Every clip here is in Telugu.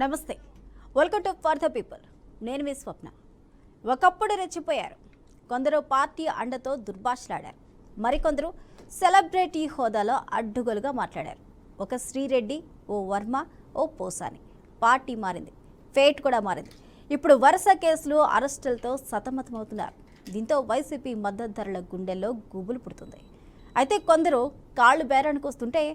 నమస్తే, welcome to for the people. నేను మీ స్వప్న. ఒకప్పుడు రెచ్చిపోయారు కొందరు, పార్టీ అండతో దుర్భాషలాడారు. మరికొందరు సెలబ్రిటీ హోదాలో అడ్డుగోలుగా మాట్లాడారు. ఒక శ్రీరెడ్డి, ఓ వర్మ, ఓ పోసాని. పార్టీ మారింది, ఫేట్ కూడా మారింది. ఇప్పుడు వరుస కేసులు, అరెస్టులతో సతమతమవుతున్నారు. దీంతో వైసీపీ మద్దతుదారుల గుండెల్లో గుబులు పుడుతుంది. అయితే కొందరు కాళ్ళు బేరానికి వస్తుంటే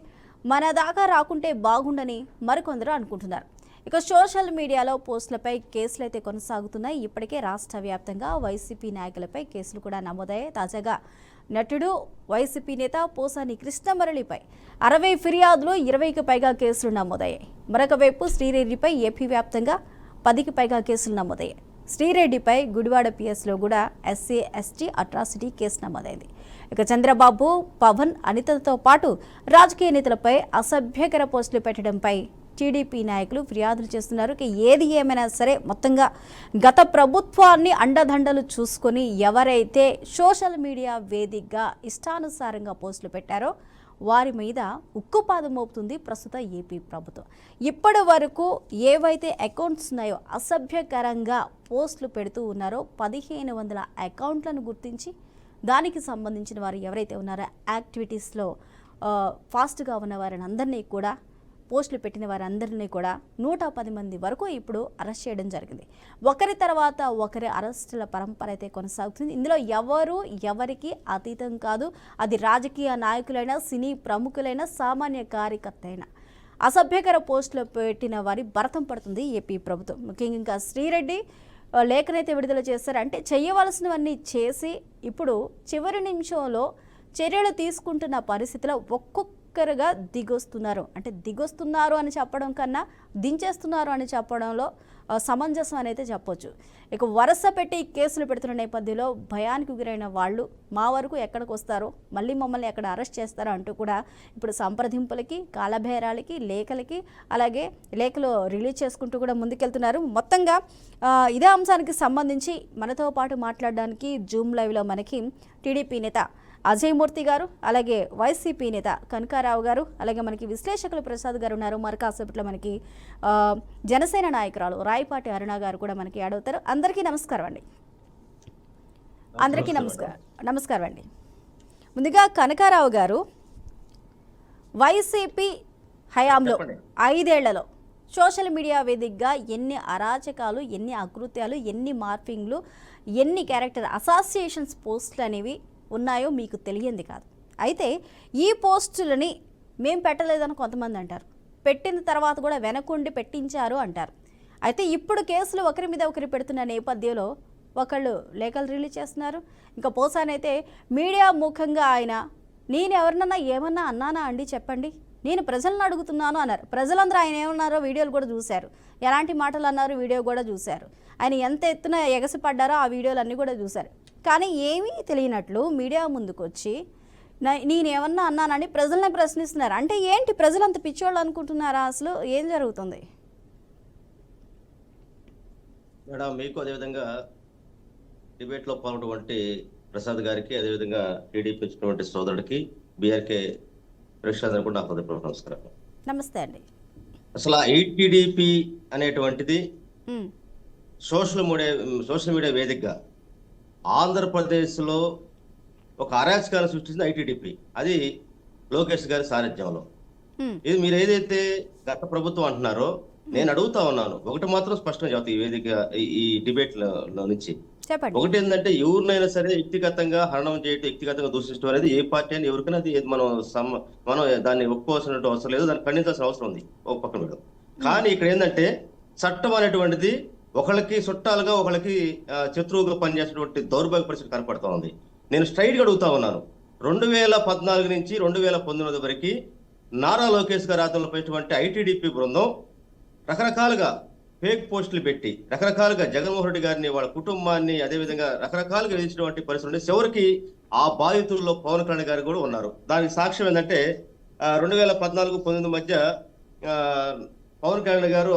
మన దాకా రాకుంటే బాగుండని మరికొందరు అనుకుంటున్నారు. ఇక సోషల్ మీడియాలో పోస్టులపై కేసులు అయితే కొనసాగుతున్నాయి. ఇప్పటికే రాష్ట్ర వ్యాప్తంగా వైసీపీ నాయకులపై కేసులు కూడా నమోదయ్యాయి. తాజాగా నటుడు, వైసీపీ నేత పోసాని కృష్ణమురళిపై 60 ఫిర్యాదులు, 20కి పైగా కేసులు నమోదయ్యాయి. మరొక వైపు శ్రీరెడ్డిపై ఏపీ వ్యాప్తంగా 10కి పైగా కేసులు నమోదయ్యాయి. శ్రీరెడ్డిపై గుడివాడ పిఎస్లో కూడా ఎస్సీ ఎస్టీ అట్రాసిటీ కేసు నమోదైంది. ఇక చంద్రబాబు, పవన్, అనితతో పాటు రాజకీయ నేతలపై అసభ్యకర పోస్టులు పెట్టడంపై టీడీపీ నాయకులు ఫిర్యాదులు చేస్తున్నారు. ఏది ఏమైనా సరే మొత్తంగా గత ప్రభుత్వాన్ని అండదండలు చూసుకొని ఎవరైతే సోషల్ మీడియా వేదికగా ఇష్టానుసారంగా పోస్టులు పెట్టారో వారి మీద ఉక్కుపాదం మోపుతుంది ప్రస్తుత ఏపీ ప్రభుత్వం. ఇప్పటి వరకు ఏవైతే అకౌంట్స్ ఉన్నాయో, అసభ్యకరంగా పోస్టులు పెడుతూ ఉన్నారో 1500 అకౌంట్లను గుర్తించి దానికి సంబంధించిన వారు ఎవరైతే ఉన్నారో యాక్టివిటీస్లో ఫాస్ట్గా ఉన్న వారిని అందరినీ కూడా, పోస్టులు పెట్టిన వారందరినీ కూడా 110 మంది వరకు ఇప్పుడు అరెస్ట్ చేయడం జరిగింది. ఒకరి తర్వాత ఒకరి అరెస్టుల పరంపర అయితే కొనసాగుతుంది. ఇందులో ఎవరికి అతీతం కాదు. అది రాజకీయ నాయకులైనా, సినీ ప్రముఖులైనా, సామాన్య కార్యకర్త అయినా అసభ్యకర పోస్టులు పెట్టిన వారి భరతం పడుతుంది ఏపీ ప్రభుత్వం. ముఖ్యంగా ఇంకా శ్రీరెడ్డి లేఖనైతే విడుదల చేశారు. అంటే చేయవలసినవన్నీ చేసి ఇప్పుడు చివరి నిమిషంలో చర్యలు తీసుకుంటున్న పరిస్థితిలో ఒక్కొక్కరుగా దిగొస్తున్నారు. అంటే దిగొస్తున్నారు అని చెప్పడం కన్నా దించేస్తున్నారు అని చెప్పడంలో సమంజసం అనేది చెప్పొచ్చు. ఇక వరుస పెట్టి కేసులు పెడుతున్న నేపథ్యంలో భయానికి గురైన వాళ్ళు మా వరకు ఎక్కడికి వస్తారో, మళ్ళీ మమ్మల్ని ఎక్కడ అరెస్ట్ చేస్తారో అంటూ కూడా ఇప్పుడు సంప్రదింపులకి, కాలబేరాలకి, లేఖలకి, అలాగే లేఖలు రిలీజ్ చేసుకుంటూ కూడా ముందుకెళ్తున్నారు. మొత్తంగా ఇదే అంశానికి సంబంధించి మనతో పాటు మాట్లాడడానికి జూమ్ లైవ్లో మనకి టీడీపీ నేత అజయ్ మూర్తి గారు, అలాగే వైసీపీ నేత కనకారావు గారు, అలాగే మనకి విశ్లేషకులు ప్రసాద్ గారు ఉన్నారు. మరి కాసేపట్లో మనకి జనసేన నాయకురాలు రాయపాటి అరుణ గారు కూడా మనకి యాడ్ అవుతారు. అందరికీ నమస్కారం అండి. అందరికీ నమస్కారం అండి. ముందుగా కనకారావు గారు, వైసీపీ హయాంలో 5 ఏళ్లలో సోషల్ మీడియా వేదికగా ఎన్ని అరాచకాలు, ఎన్ని అకృత్యాలు, ఎన్ని మార్ఫింగ్లు, ఎన్ని క్యారెక్టర్ అసోసియేషన్స్ పోస్టులు అనేవి ఉన్నాయో మీకు తెలియంది కాదు. అయితే ఈ పోస్టులని మేము పెట్టలేదని కొంతమంది అంటారు. పెట్టిన తర్వాత కూడా వెనకుండి పెట్టించారు అంటారు. అయితే ఇప్పుడు కేసులు ఒకరి మీద ఒకరి పెడుతున్న నేపథ్యంలో ఒకళ్ళు లేఖలు రిలీజ్ చేస్తున్నారు. ఇంకా పోసానైతే మీడియా ముఖంగా ఆయన, నేను ఎవరినన్నా ఏమన్నా అన్నానా అండి చెప్పండి, నేను ప్రజలను అడుగుతున్నాను అన్నారు. ప్రజలందరూ ఆయన ఏమన్నారో వీడియోలు కూడా చూశారు. ఎలాంటి మాటలు అన్నారు వీడియో కూడా చూశారు. ఆయన ఎంత ఎత్తున ఎగసిపడ్డారో ఆ వీడియోలు అన్నీ కూడా చూశారు. కానీ ఏమీ తెలియనట్లు మీడియా ముందుకు వచ్చి నేనేమన్నా అన్నానని ప్రజల్ని ప్రశ్నిస్తున్నారు. అంటే ఏంటి, ప్రజలంత పిచ్చోళ్ళు అనుకుంటున్నారా? అసలు ఏం జరుగుతుంది? మేడం, మీకు అదేవిధంగా డిబేట్లో పాల్గొన్నటువంటి ప్రసాద్ గారికి, అదేవిధంగా టీడీపీ వచ్చినటువంటి సోదరుడికి, బీఆర్కే ప్రేక్షకులందరూ కూడా నా హృదయపూర్వక నమస్కారం. నమస్తే అండి. అసలు ఐటీడీపీ అనేటువంటిది సోషల్ మీడియా వేదికగా ఆంధ్రప్రదేశ్లో ఒక అరాచకాన్ని సృష్టించింది ఐటీడీపీ. అది లోకేష్ గారి సారథ్యంలో. ఇది మీరు ఏదైతే గత ప్రభుత్వం అంటున్నారో, నేను అడుగుతా ఉన్నాను, ఒకటి మాత్రం స్పష్టంగా చెబుతా ఈ వేదిక, ఈ డిబేట్ లో నుంచి. ఒకటి ఏంటంటే, ఎవరినైనా సరే వ్యక్తిగతంగా హరణం చేయటం, వ్యక్తిగతంగా దూషించడం అనేది ఏ పార్టీ అని ఎవరికైనా అది మనం దాన్ని ఒప్పుకోవాల్సిన అవసరం లేదు, దాన్ని ఖండించాల్సిన అవసరం ఉంది ఒక పక్కన మేడం. కానీ ఇక్కడ ఏంటంటే, చట్టం అనేటువంటిది ఒకళ్ళకి చుట్టాలుగా, ఒకళ్ళకి శత్రువుగా పనిచేసేటువంటి దౌర్భాగ్య పరిస్థితి కనపడుతూ ఉంది. నేను స్ట్రైట్ గా అడుగుతా ఉన్నాను, 2014 నుంచి 2019 వరకు నారా లోకేష్ గారి ఆధ్వర్యంలో పెట్టినటువంటి ఐటీడీపీ బృందం రకరకాలుగా ఫేక్ పోస్టులు పెట్టి, రకరకాలుగా జగన్మోహన్ రెడ్డి గారిని, వాళ్ళ కుటుంబాన్ని, అదేవిధంగా రకరకాలుగా వేసినటువంటి పరిస్థితులు చివరికి ఆ బాధితుల్లో పవన్ కళ్యాణ్ గారు కూడా ఉన్నారు. దానికి సాక్ష్యం ఏంటంటే, 2014-19 మధ్య పవన్ కళ్యాణ్ గారు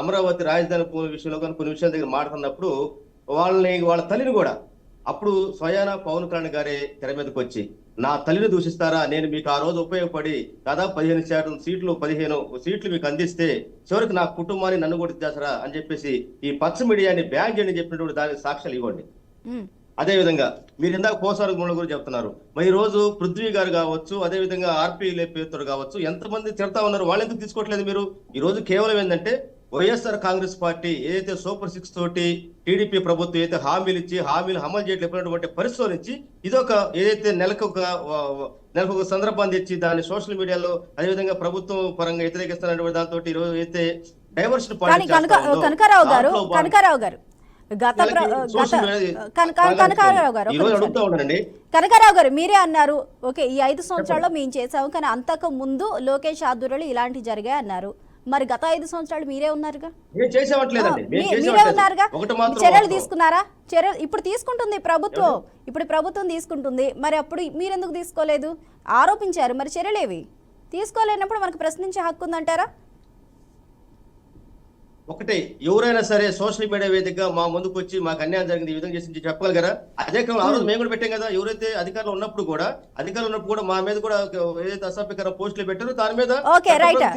అమరావతి రాజధాని విషయంలో కానీ కొన్ని విషయాల దగ్గర మాట్లాడినప్పుడు వాళ్ళ తల్లిని కూడా అప్పుడు స్వయాన పవన్ కళ్యాణ్ గారే తెర మీదకి వచ్చి నా తల్లిని దూషిస్తారా, నేను మీకు ఆ రోజు ఉపయోగపడి దాదాపు 15 సీట్లు మీకు అందిస్తే చివరికి నా కుటుంబాన్ని నన్ను కూడా చేస్తారా అని చెప్పేసి ఈ పచ్చ మీడియాని బ్యాన్ చేయని చెప్పినటువంటి దానికి సాక్ష్యాలు ఇవ్వండి. అదే విధంగా మీరు ఇందాక పోసారు గురించి చెప్తున్నారు. మరి ఈ రోజు పృథ్వీ గారు కావచ్చు, అదే విధంగా ఆర్పీ పేరుతో కావచ్చు, ఎంతమంది తిడతా ఉన్నారు, వాళ్ళు ఎందుకు తీసుకోవట్లేదు మీరు? ఈ రోజు కేవలం ఏంటంటే వైఎస్ఆర్ కాంగ్రెస్ పార్టీ ఏదైతే సూపర్ 6 తోటి టీడీపీ ప్రభుత్వం ఏదైతే హామీలు అమలు చేయలేకపోయినటువంటి పరిస్థితుల నుంచి ఇదొక ఏదైతే నెలకు ఒక సందర్భాన్ని తెచ్చి దాన్ని సోషల్ మీడియాలో అదేవిధంగా ప్రభుత్వం పరంగా వ్యతిరేకిస్తున్నటువంటి దాంతో ఈ రోజు అయితే డైవర్షన్ కనకారావు గారు కనకారావు గారు మీరే అన్నారు, ఓకే ఈ 5 సంవత్సరాల్లో మేము చేసాము, కానీ అంతకు ముందు లోకేష్ ఆధ్వర్యంలో ఇలాంటి జరిగాయి అన్నారు. మరి గత 5 సంవత్సరాలు మీరే ఉన్నారుగా, మీరే ఉన్నారుగా, చర్యలు తీసుకున్నారా? చర్యలు ఇప్పుడు తీసుకుంటుంది ప్రభుత్వం, ప్రభుత్వం తీసుకుంటుంది. మరి అప్పుడు మీరెందుకు తీసుకోలేదు? ఆరోపించారు, మరి చర్యలేవి తీసుకోలేనప్పుడు మనకు ప్రశ్నించే హక్కు ఉందంటారా? ఒకటే, ఎవరైనా సరే సోషల్ మీడియా వేదికగా మా ముందుకు వచ్చి మాకు అన్యాయం జరిగింది ఈ విధంగా చేసి చెప్పగలరా? అదే క్రమం ఆ రోజు మేము కూడా పెట్టాం కదా. ఎవరైతే అధికారులు ఉన్నప్పుడు కూడా మా మీద కూడా ఏదైతే అసభ్యకర పోస్టులు పెట్టారో దాని మీద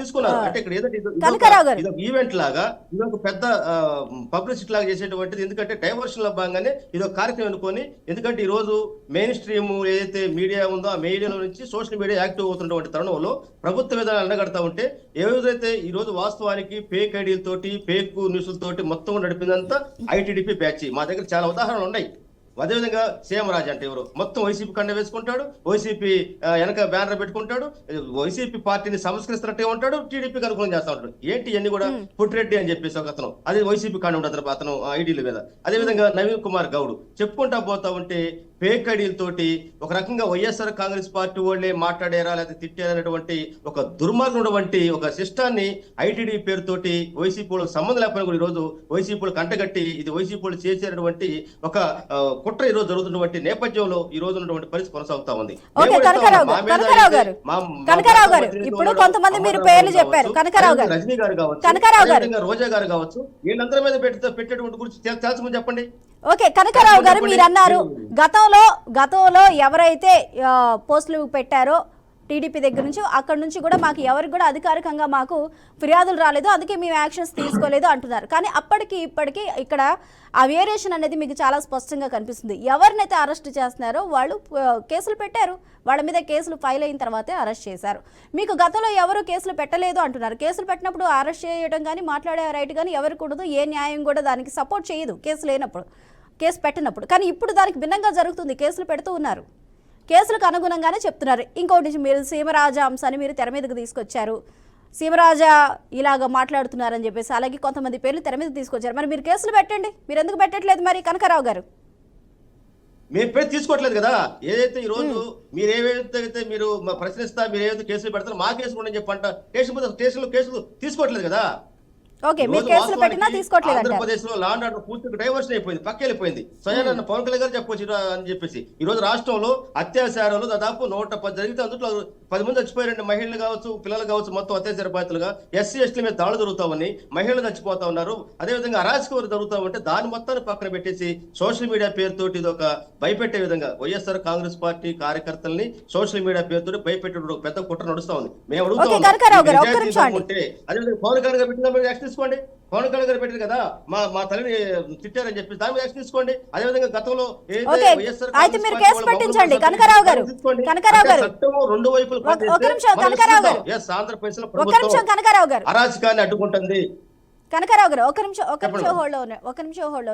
తీసుకున్నారు. అంటే ఇక్కడ ఏదైతే ఈవెంట్ లాగా ఇదొక పెద్ద పబ్లిసిటీ లాగా చేసేటువంటిది. ఎందుకంటే డైవర్షన్ లో భాగంగానే ఇదొక కార్యక్రమం అనుకొని, ఎందుకంటే ఈ రోజు మెయిన్ స్ట్రీమ్ ఏదైతే మీడియా ఉందో ఆ మీడియాలో నుంచి సోషల్ మీడియా యాక్టివ్ అవుతున్నటువంటి తరుణంలో ప్రభుత్వ విధానాలు ఎండగడతా ఉంటే ఏదైతే ఈ రోజు వాస్తవానికి ఫేక్ ఐడీలతోటి ఫేక్ న్యూస్లతోటి మొత్తం నడిపిందంతా ఐటీడీపీ బ్యాచ్. మా దగ్గర చాలా ఉదాహరణలు ఉన్నాయి. అదేవిధంగా సీఎం రాజు అంటే ఎవరు, మొత్తం వైసీపీ కండ వేసుకుంటాడు, వైసీపీ వెనక బ్యానర్ పెట్టుకుంటాడు, వైసీపీ పార్టీని సంస్కరిస్తున్నట్టే ఉంటాడు, టీడీపీకి అనుకూలం చేస్తా ఉంటాడు. ఏంటి ఇవన్నీ కూడా పుట్టిరెడ్డి అని చెప్పేసి ఒక అతను, అది వైసీపీ కాండ ఉండదు అతను ఐడీల మీద. అదేవిధంగా నవీన్ కుమార్ గౌడ్ చెప్పుకుంటా పోతా ఉంటే ఫేక్ ఐడీలతోటి ఒక రకంగా వైఎస్ఆర్ కాంగ్రెస్ పార్టీ వాళ్ళే మాట్లాడారా లేకపోతే తిట్టారనేటువంటి ఒక దుర్మార్గమైనటువంటి ఒక సిస్టాన్ని ఐటీడీ పేరుతోటి వైసీపీ వాళ్ళకి సంబంధం లేకపోయినా కూడా ఈ రోజు వైసీపీ వాళ్ళు కంటగట్టి ఇది వైసీపీ వాళ్ళు చేసేటువంటి ఒక కుట్ర ఈ రోజు జరుగుతున్నటువంటి నేపథ్యంలో ఈ రోజు ఉన్నటువంటి పరిస్థితి కొనసాగుతా ఉంది. ఇప్పుడు కొంతమంది మీరు పేర్లు చెప్పారు, రజనీ గారు కావచ్చు, రోజా గారు కావచ్చు, వీళ్ళందరి మీద పెట్టేటువంటి గురించి తెలుసుమని చెప్పండి. ఓకే కనకారావు గారు, మీరు అన్నారు గతంలో ఎవరైతే పోస్టులు పెట్టారో టీడీపీ దగ్గర నుంచి అక్కడ నుంచి కూడా మాకు ఎవరికి కూడా అధికారికంగా మాకు ఫిర్యాదులు రాలేదు, అందుకే మేము యాక్షన్స్ తీసుకోలేదు అంటున్నారు. కానీ అప్పటికి ఇప్పటికీ ఇక్కడ ఆ వేరియేషన్ అనేది మీకు చాలా స్పష్టంగా కనిపిస్తుంది. ఎవరినైతే అరెస్ట్ చేస్తున్నారో వాళ్ళు కేసులు పెట్టారు, వాళ్ళ మీద కేసులు ఫైల్ అయిన తర్వాతే అరెస్ట్ చేశారు. మీకు గతంలో ఎవరు కేసులు పెట్టలేదు అంటున్నారు. కేసులు పెట్టినప్పుడు అరెస్ట్ చేయడం కానీ మాట్లాడే రైట్ కానీ ఎవరికి ఉండదు, ఏ న్యాయం కూడా దానికి సపోర్ట్ చేయదు కేసు లేనప్పుడు, కేసు పెట్టినప్పుడు. కానీ ఇప్పుడు దానికి భిన్నంగా జరుగుతుంది, కేసులు పెడుతూ ఉన్నారు, కేసులకు అనుగుణంగానే చెప్తున్నారు. ఇంకోటి, మీరు సీమరాజా అంశాన్ని మీరు తెర మీదకి తీసుకొచ్చారు, సీమరాజా ఇలాగ మాట్లాడుతున్నారని చెప్పేసి, అలాగే కొంతమంది పేర్లు తెర మీదకి తీసుకొచ్చారు. మరి మీరు కేసులు పెట్టండి, మీరు ఎందుకు పెట్టట్లేదు మరి కనకారావు గారు? మేము పేరు తీసుకోవట్లేదు కదా. ఏదైతే ఈ రోజు మీరు ఏవైతే మీరు ప్రశ్నిస్తా మీరు ఏదైతే కేసులు పెడతారో మా కేసు కూడా చెప్పంట కేసులు తీసుకోవట్లేదు కదా. ఓకే, మీరు కేసులు పెట్టినా తీసుకోవట్లేదు. ఆంధ్రప్రదేశ్ లో లా అండ్ ఆర్డర్ పూర్తిగా డైవర్షన్ అయిపోయింది, పక్కెళ్ళిపోయింది. స్వయాన పవన్ కళ్యాణ్ గారు చెప్పొచ్చు అని చెప్పేసి ఈ రోజు రాష్ట్రంలో అత్యాచారాలు దాదాపు 110 జరిగితే అందులో 10 మంది చచ్చిపోయారండి. మహిళలు కావచ్చు, పిల్లలు కావచ్చు, మొత్తం అత్యాచార బాధితులుగా ఎస్సీ ఎస్టీ మీద దాడులు జరుగుతామని మహిళలు చచ్చిపోతా ఉన్నారు. అదేవిధంగా అరాచకం జరుగుతా ఉంటే దాని మొత్తాన్ని పక్కన పెట్టేసి సోషల్ మీడియా పేరుతోటి ఇది ఒక భయపెట్టే విధంగా వైఎస్ఆర్ కాంగ్రెస్ పార్టీ కార్యకర్తల్ని సోషల్ మీడియా పేరుతో భయపెట్టే ఒక పెద్ద కుట్ర నడుస్తా ఉంది. మేము అడుగుతా ఉంటే అదేవిధంగా పవన్ కళ్యాణ్ గారు పెట్టిన యాక్షన్ తీసుకోండి. పవన్ కళ్యాణ్ గారు పెట్టారు కదా మా తల్లిని తిట్టారని చెప్పి దాని మీద యాక్షన్ తీసుకోండి. అదేవిధంగా గతంలో ఆంధ్రప్రదేశ్ అరాచకాన్ని అడ్డుకుంటుంది. కనకారావు గారు ఒక నిమిషం హోల్డ్